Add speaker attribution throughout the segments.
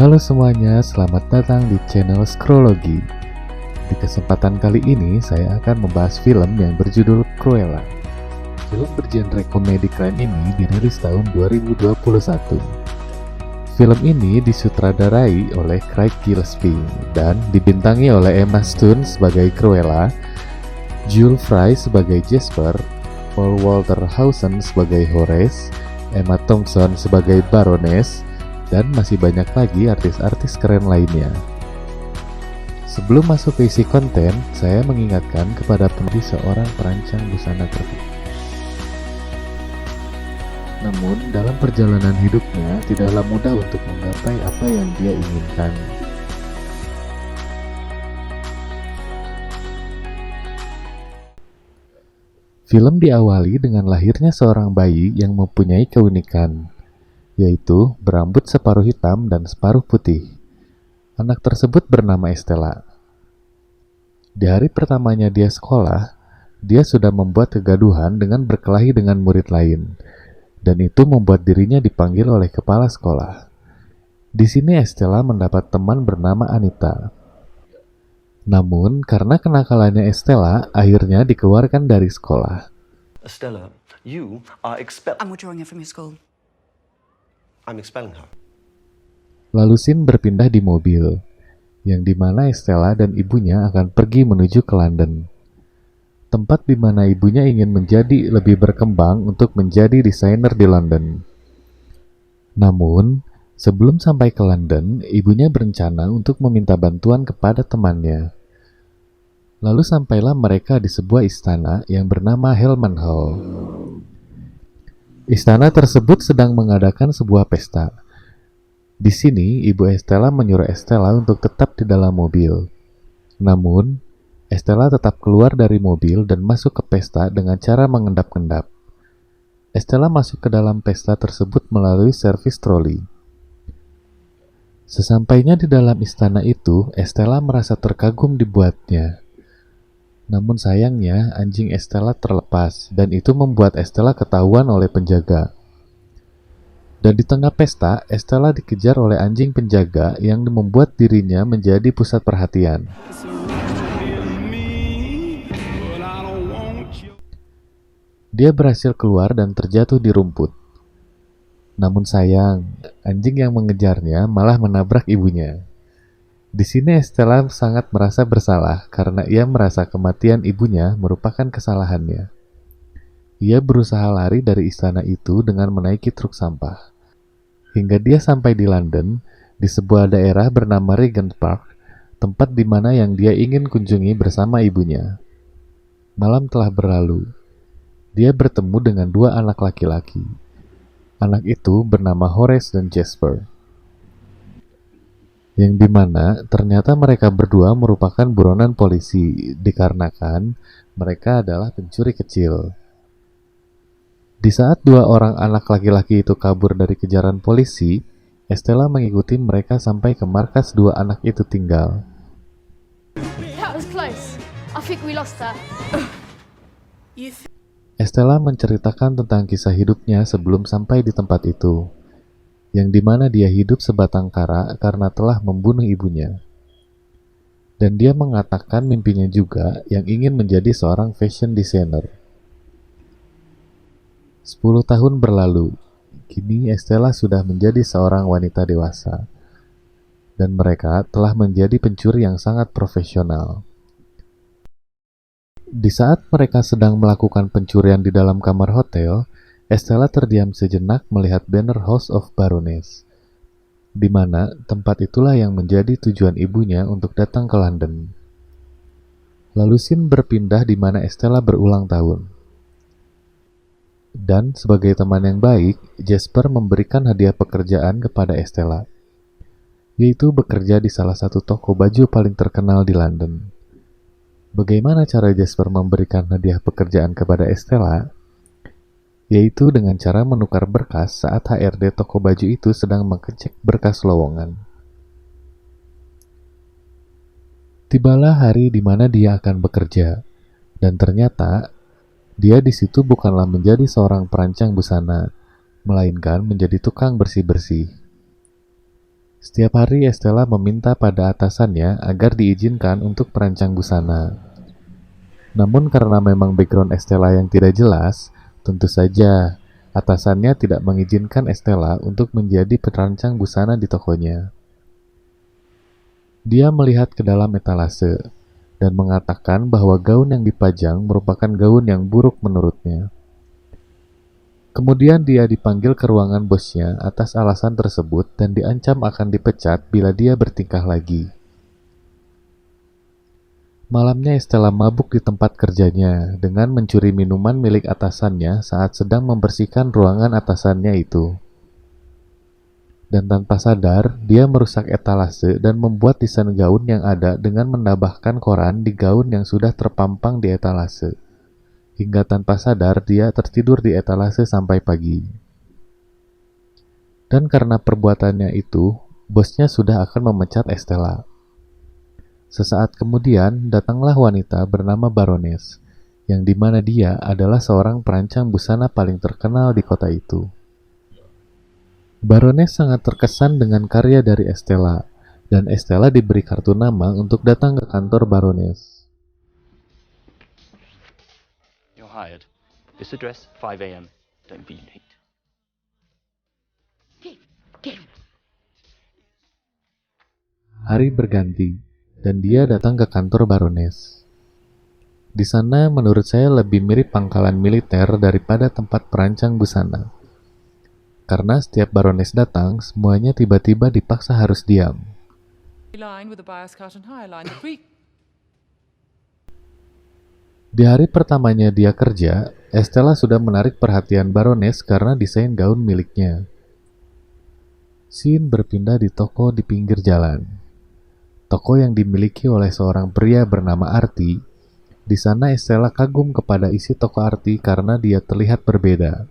Speaker 1: Halo semuanya, selamat datang di channel Scrology. Di kesempatan kali ini, saya akan membahas film yang berjudul Cruella. Film bergenre komedi crime ini dirilis tahun 2021. Film ini disutradarai oleh Craig Gillespie dan dibintangi oleh Emma Stone sebagai Cruella, Jules Fry sebagai Jasper, Paul Walter Hausen sebagai Horace, Emma Thompson sebagai Baroness, dan masih banyak lagi artis-artis keren lainnya. Sebelum masuk ke isi konten, saya mengingatkan kepada seorang perancang busana terkenal. Namun, dalam perjalanan hidupnya tidaklah mudah untuk menggapai apa yang dia inginkan. Film diawali dengan lahirnya seorang bayi yang mempunyai keunikan, yaitu berambut separuh hitam dan separuh putih. Anak tersebut bernama Estella. Di hari pertamanya dia sekolah, dia sudah membuat kegaduhan dengan berkelahi dengan murid lain, dan itu membuat dirinya dipanggil oleh kepala sekolah. Di sini Estella mendapat teman bernama Anita. Namun, karena kenakalannya Estella, akhirnya dikeluarkan dari sekolah.
Speaker 2: Estella, you are expelled.
Speaker 3: I'm withdrawing her from your school.
Speaker 2: I'm expelling her.
Speaker 1: Lalu Sin berpindah di mobil, yang dimana Estella dan ibunya akan pergi menuju ke London, tempat di mana ibunya ingin menjadi lebih berkembang untuk menjadi desainer di London. Namun, sebelum sampai ke London, ibunya berencana untuk meminta bantuan kepada temannya. Lalu sampailah mereka di sebuah istana yang bernama Hellman Hall. Istana tersebut sedang mengadakan sebuah pesta. Di sini, ibu Estella menyuruh Estella untuk tetap di dalam mobil. Namun, Estella tetap keluar dari mobil dan masuk ke pesta dengan cara mengendap-endap. Estella masuk ke dalam pesta tersebut melalui servis troli. Sesampainya di dalam istana itu, Estella merasa terkagum dibuatnya. Namun sayangnya, anjing Estella terlepas, dan itu membuat Estella ketahuan oleh penjaga. Dan di tengah pesta, Estella dikejar oleh anjing penjaga yang membuat dirinya menjadi pusat perhatian. Dia berhasil keluar dan terjatuh di rumput. Namun sayang, anjing yang mengejarnya malah menabrak ibunya. Di sini Estella sangat merasa bersalah karena ia merasa kematian ibunya merupakan kesalahannya. Ia berusaha lari dari istana itu dengan menaiki truk sampah. Hingga dia sampai di London, di sebuah daerah bernama Regent Park, tempat di mana yang dia ingin kunjungi bersama ibunya. Malam telah berlalu. Dia bertemu dengan dua anak laki-laki. Anak itu bernama Horace dan Jasper, yang dimana ternyata mereka berdua merupakan buronan polisi dikarenakan mereka adalah pencuri kecil. Di saat dua orang anak laki-laki itu kabur dari kejaran polisi, Estella mengikuti mereka sampai ke markas dua anak itu tinggal.
Speaker 4: That was close. I think we lost her.
Speaker 1: Estella menceritakan tentang kisah hidupnya sebelum sampai di tempat itu, yang dimana dia hidup sebatang kara karena telah membunuh ibunya. Dan dia mengatakan mimpinya juga yang ingin menjadi seorang fashion designer. 10 tahun berlalu, kini Estella sudah menjadi seorang wanita dewasa, dan mereka telah menjadi pencuri yang sangat profesional. Di saat mereka sedang melakukan pencurian di dalam kamar hotel, Estella terdiam sejenak melihat banner House of Baroness, di mana tempat itulah yang menjadi tujuan ibunya untuk datang ke London. Lalu Sin berpindah di mana Estella berulang tahun. Dan sebagai teman yang baik, Jasper memberikan hadiah pekerjaan kepada Estella, yaitu bekerja di salah satu toko baju paling terkenal di London. Bagaimana cara Jasper memberikan hadiah pekerjaan kepada Estella? Yaitu dengan cara menukar berkas saat HRD toko baju itu sedang mengecek berkas lowongan. Tibalah hari di mana dia akan bekerja, dan ternyata dia di situ bukanlah menjadi seorang perancang busana, melainkan menjadi tukang bersih-bersih. Setiap hari Estella meminta pada atasannya agar diizinkan untuk merancang busana. Namun karena memang background Estella yang tidak jelas, tentu saja atasannya tidak mengizinkan Estella untuk menjadi perancang busana di tokonya. Dia melihat ke dalam etalase dan mengatakan bahwa gaun yang dipajang merupakan gaun yang buruk menurutnya. Kemudian dia dipanggil ke ruangan bosnya atas alasan tersebut dan diancam akan dipecat bila dia bertingkah lagi. Malamnya Estella mabuk di tempat kerjanya dengan mencuri minuman milik atasannya saat sedang membersihkan ruangan atasannya itu. Dan tanpa sadar, dia merusak etalase dan membuat desain gaun yang ada dengan menambahkan koran di gaun yang sudah terpampang di etalase. Hingga tanpa sadar, dia tertidur di etalase sampai pagi. Dan karena perbuatannya itu, bosnya sudah akan memecat Estella. Sesaat kemudian, datanglah wanita bernama Baroness, yang dimana dia adalah seorang perancang busana paling terkenal di kota itu. Baroness sangat terkesan dengan karya dari Estella, dan Estella diberi kartu nama untuk datang ke kantor Baroness.
Speaker 2: You're hired. This address, 5 a.m. Don't be late.
Speaker 1: Hari berganti, dan dia datang ke kantor Baroness. Di sana menurut saya lebih mirip pangkalan militer daripada tempat perancang busana. Karena setiap Baroness datang, semuanya tiba-tiba dipaksa harus diam. Di hari pertamanya dia kerja, Estella sudah menarik perhatian Baroness karena desain gaun miliknya. Scene berpindah di toko di pinggir jalan. Toko yang dimiliki oleh seorang pria bernama Arti. Di sana Estella kagum kepada isi toko Arti karena dia terlihat berbeda.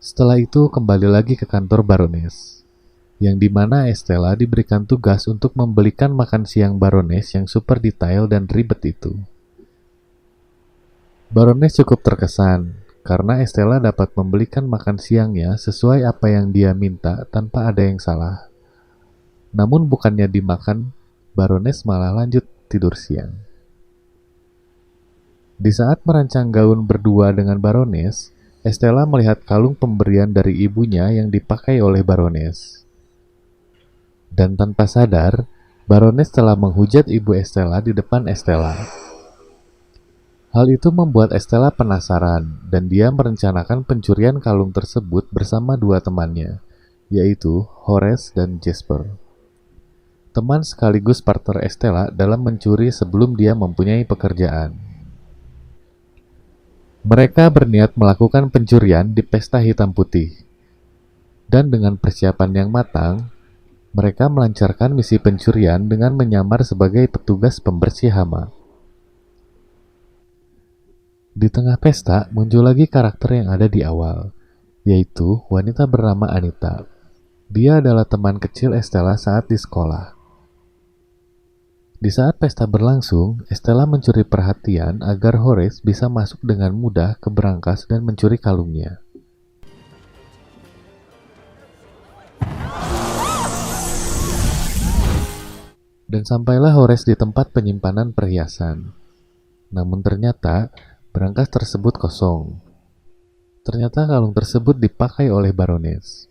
Speaker 1: Setelah itu kembali lagi ke kantor Baroness, yang dimana Estella diberikan tugas untuk membelikan makan siang Baroness yang super detail dan ribet itu. Baroness cukup terkesan karena Estella dapat membelikan makan siangnya sesuai apa yang dia minta tanpa ada yang salah. Namun bukannya dimakan, Baroness malah lanjut tidur siang. Di saat merancang gaun berdua dengan Baroness, Estella melihat kalung pemberian dari ibunya yang dipakai oleh Baroness. Dan tanpa sadar, Baroness telah menghujat ibu Estella di depan Estella. Hal itu membuat Estella penasaran dan dia merencanakan pencurian kalung tersebut bersama dua temannya, yaitu Horace dan Jasper. Teman sekaligus partner Estella dalam mencuri sebelum dia mempunyai pekerjaan. Mereka berniat melakukan pencurian di pesta hitam putih. Dan dengan persiapan yang matang, mereka melancarkan misi pencurian dengan menyamar sebagai petugas pembersih hama. Di tengah pesta muncul lagi karakter yang ada di awal, yaitu wanita bernama Anita. Dia adalah teman kecil Estella saat di sekolah. Di saat pesta berlangsung, Estella mencuri perhatian agar Horace bisa masuk dengan mudah ke berangkas dan mencuri kalungnya. Dan sampailah Horace di tempat penyimpanan perhiasan. Namun ternyata, berangkas tersebut kosong. Ternyata kalung tersebut dipakai oleh Baroness.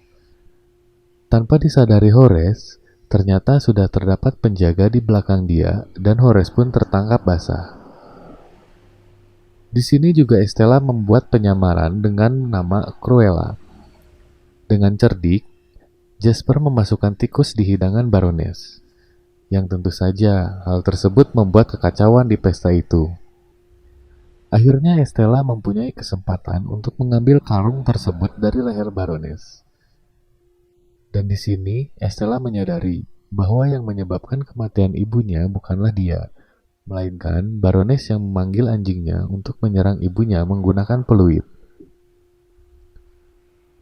Speaker 1: Tanpa disadari Horace, ternyata sudah terdapat penjaga di belakang dia dan Horace pun tertangkap basah. Di sini juga Estella membuat penyamaran dengan nama Cruella. Dengan cerdik, Jasper memasukkan tikus di hidangan Baroness. Yang tentu saja hal tersebut membuat kekacauan di pesta itu. Akhirnya Estella mempunyai kesempatan untuk mengambil kalung tersebut dari leher Baroness. Dan di sini, Estella menyadari bahwa yang menyebabkan kematian ibunya bukanlah dia, melainkan Baroness yang memanggil anjingnya untuk menyerang ibunya menggunakan peluit.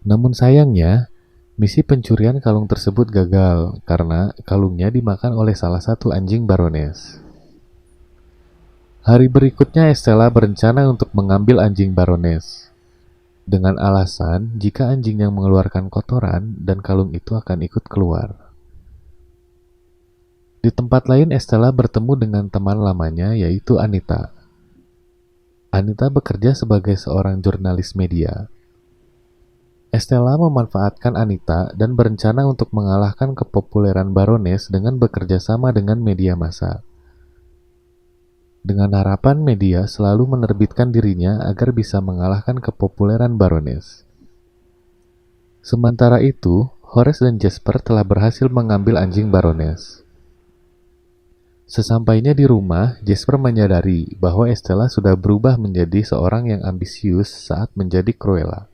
Speaker 1: Namun sayangnya, misi pencurian kalung tersebut gagal karena kalungnya dimakan oleh salah satu anjing Baroness. Hari berikutnya Estella berencana untuk mengambil anjing Baroness. dengan alasan jika anjing yang mengeluarkan kotoran dan kalung itu akan ikut keluar. Di tempat lain, Estella bertemu dengan teman lamanya, yaitu Anita. Anita bekerja sebagai seorang jurnalis media. Estella memanfaatkan Anita dan berencana untuk mengalahkan kepopuleran Baroness dengan bekerja sama dengan media massa. Dengan harapan media selalu menerbitkan dirinya agar bisa mengalahkan kepopuleran Baroness. Sementara itu, Horace dan Jasper telah berhasil mengambil anjing Baroness. Sesampainya di rumah, Jasper menyadari bahwa Estella sudah berubah menjadi seorang yang ambisius saat menjadi Cruella.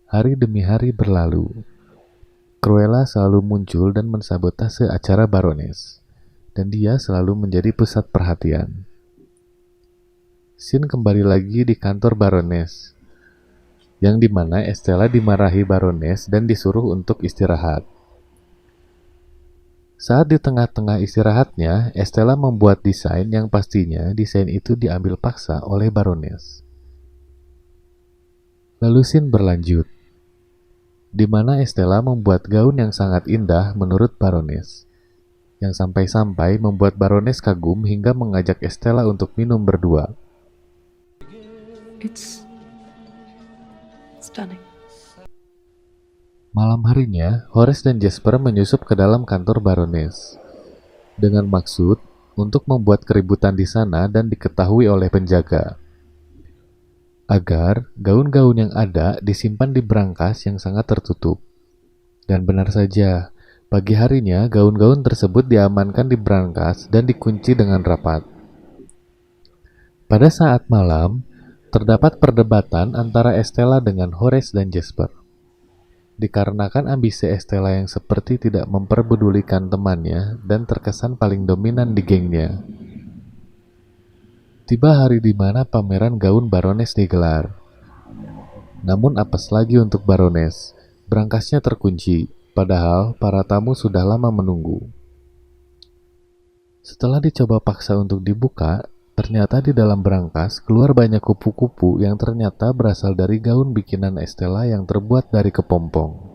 Speaker 1: Hari demi hari berlalu. Cruella selalu muncul dan mensabotase acara Baroness, dan dia selalu menjadi pusat perhatian. Scene kembali lagi di kantor Baroness, yang dimana Estella dimarahi Baroness dan disuruh untuk istirahat. Saat di tengah-tengah istirahatnya, Estella membuat desain yang pastinya desain itu diambil paksa oleh Baroness. Lalu scene berlanjut, di mana Estella membuat gaun yang sangat indah menurut Baroness, yang sampai-sampai membuat Baroness kagum hingga mengajak Estella untuk minum berdua.
Speaker 3: It's stunning.
Speaker 1: Malam harinya, Horace dan Jasper menyusup ke dalam kantor Baroness, dengan maksud untuk membuat keributan di sana dan diketahui oleh penjaga, agar gaun-gaun yang ada disimpan di brankas yang sangat tertutup. Dan benar saja, pagi harinya gaun-gaun tersebut diamankan di brankas dan dikunci dengan rapat. Pada saat malam, terdapat perdebatan antara Estella dengan Horace dan Jasper. Dikarenakan ambisi Estella yang seperti tidak memperpedulikan temannya dan terkesan paling dominan di gengnya. Tiba hari di mana pameran gaun Baroness digelar. Namun apes lagi untuk Baroness, brankasnya terkunci, padahal para tamu sudah lama menunggu. Setelah dicoba paksa untuk dibuka, ternyata di dalam brankas keluar banyak kupu-kupu yang ternyata berasal dari gaun bikinan Estella yang terbuat dari kepompong.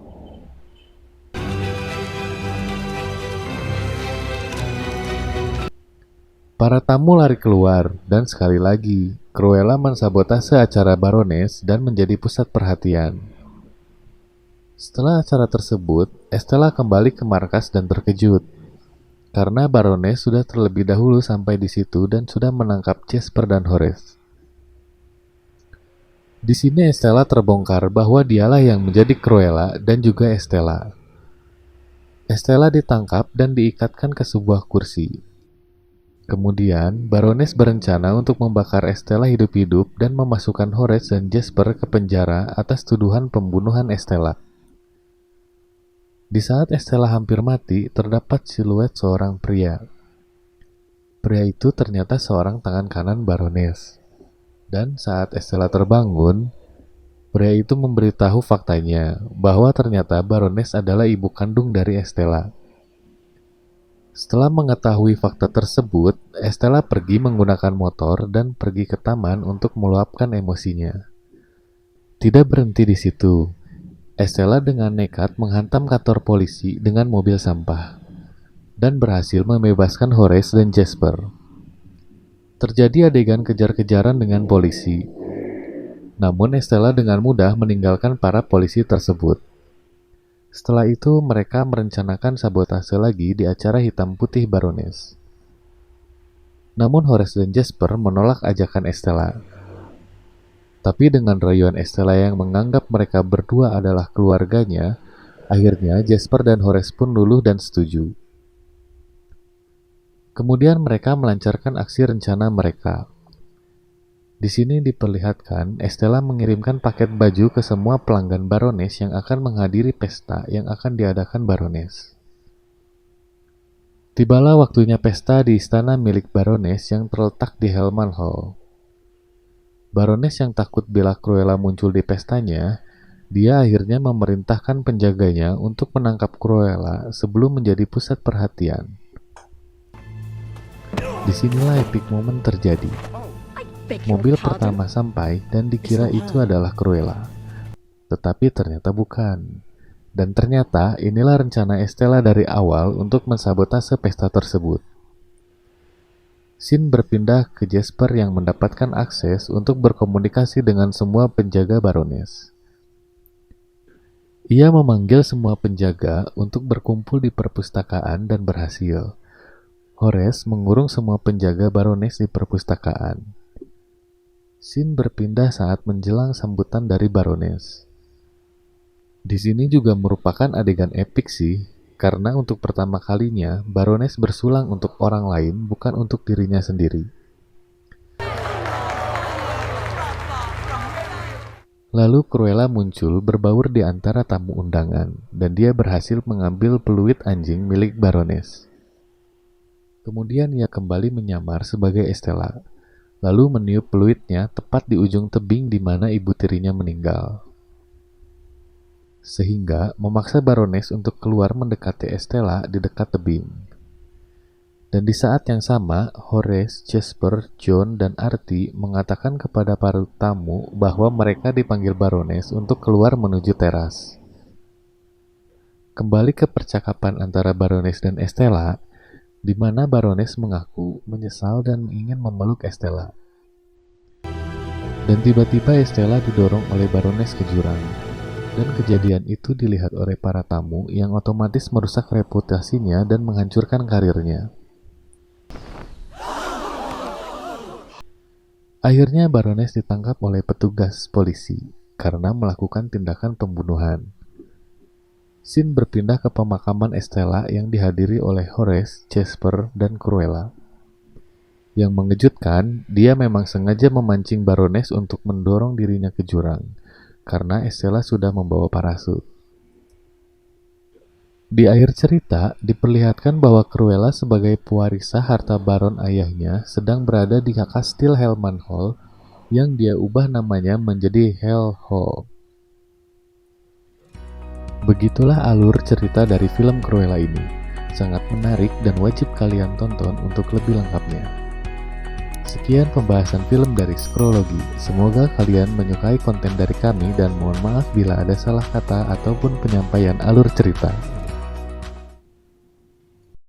Speaker 1: Para tamu lari keluar, dan sekali lagi, Cruella mensabotase acara Baroness dan menjadi pusat perhatian. Setelah acara tersebut, Estella kembali ke markas dan terkejut, karena Baroness sudah terlebih dahulu sampai di situ dan sudah menangkap Jasper dan Horace. Di sini Estella terbongkar bahwa dialah yang menjadi Cruella dan juga Estella. Estella ditangkap dan diikatkan ke sebuah kursi. Kemudian, Baroness berencana untuk membakar Estella hidup-hidup dan memasukkan Horace dan Jasper ke penjara atas tuduhan pembunuhan Estella. Di saat Estella hampir mati, terdapat siluet seorang pria. Pria itu ternyata seorang tangan kanan Baroness. Dan saat Estella terbangun, pria itu memberitahu faktanya bahwa ternyata Baroness adalah ibu kandung dari Estella. Setelah mengetahui fakta tersebut, Estella pergi menggunakan motor dan pergi ke taman untuk meluapkan emosinya. Tidak berhenti di situ. Estella dengan nekat menghantam kantor polisi dengan mobil sampah dan berhasil membebaskan Horace dan Jasper. Terjadi adegan kejar-kejaran dengan polisi. Namun Estella dengan mudah meninggalkan para polisi tersebut. Setelah itu, mereka merencanakan sabotase lagi di acara hitam putih Baroness. Namun Horace dan Jasper menolak ajakan Estella. Tapi dengan rayuan Estella yang menganggap mereka berdua adalah keluarganya, akhirnya Jasper dan Horace pun luluh dan setuju. Kemudian mereka melancarkan aksi rencana mereka. Di sini diperlihatkan Estella mengirimkan paket baju ke semua pelanggan Baroness yang akan menghadiri pesta yang akan diadakan Baroness. Tibalah waktunya pesta di istana milik Baroness yang terletak di Hellman Hall. Baroness yang takut bila Cruella muncul di pestanya, dia akhirnya memerintahkan penjaganya untuk menangkap Cruella sebelum menjadi pusat perhatian. Disinilah epic moment terjadi. Mobil pertama sampai dan dikira itu adalah Cruella. Tetapi ternyata bukan. Dan ternyata inilah rencana Estella dari awal untuk mensabotase pesta tersebut. Sin berpindah ke Jasper yang mendapatkan akses untuk berkomunikasi dengan semua penjaga Baroness. Ia memanggil semua penjaga untuk berkumpul di perpustakaan dan berhasil. Horace mengurung semua penjaga Baroness di perpustakaan. Sin berpindah saat menjelang sambutan dari Baroness. Di sini juga merupakan adegan epik sih, karena untuk pertama kalinya Baroness bersulang untuk orang lain bukan untuk dirinya sendiri. Lalu Cruella muncul berbaur di antara tamu undangan, dan dia berhasil mengambil peluit anjing milik Baroness. Kemudian ia kembali menyamar sebagai Estella, lalu meniup peluitnya tepat di ujung tebing di mana ibu tirinya meninggal. Sehingga memaksa Baroness untuk keluar mendekati Estella di dekat tebing. Dan di saat yang sama, Horace, Jasper, John, dan Artie mengatakan kepada para tamu bahwa mereka dipanggil Baroness untuk keluar menuju teras. Kembali ke percakapan antara Baroness dan Estella, di mana Baroness mengaku menyesal dan ingin memeluk Estella. Dan tiba-tiba Estella didorong oleh Baroness ke jurang. Dan kejadian itu dilihat oleh para tamu yang otomatis merusak reputasinya dan menghancurkan karirnya. Akhirnya Baroness ditangkap oleh petugas polisi karena melakukan tindakan pembunuhan. Sin berpindah ke pemakaman Estella yang dihadiri oleh Horace, Jasper, dan Cruella. Yang mengejutkan, dia memang sengaja memancing Baroness untuk mendorong dirinya ke jurang, karena Estella sudah membawa parasut. Di akhir cerita, diperlihatkan bahwa Cruella sebagai pewarisah harta Baron ayahnya sedang berada di kastil Hellmanhall yang dia ubah namanya menjadi Hell Hall. Begitulah alur cerita dari film Cruella ini. Sangat menarik dan wajib kalian tonton untuk lebih lengkapnya. Sekian pembahasan film dari Scrollology. Semoga kalian menyukai konten dari kami dan mohon maaf bila ada salah kata ataupun penyampaian alur cerita.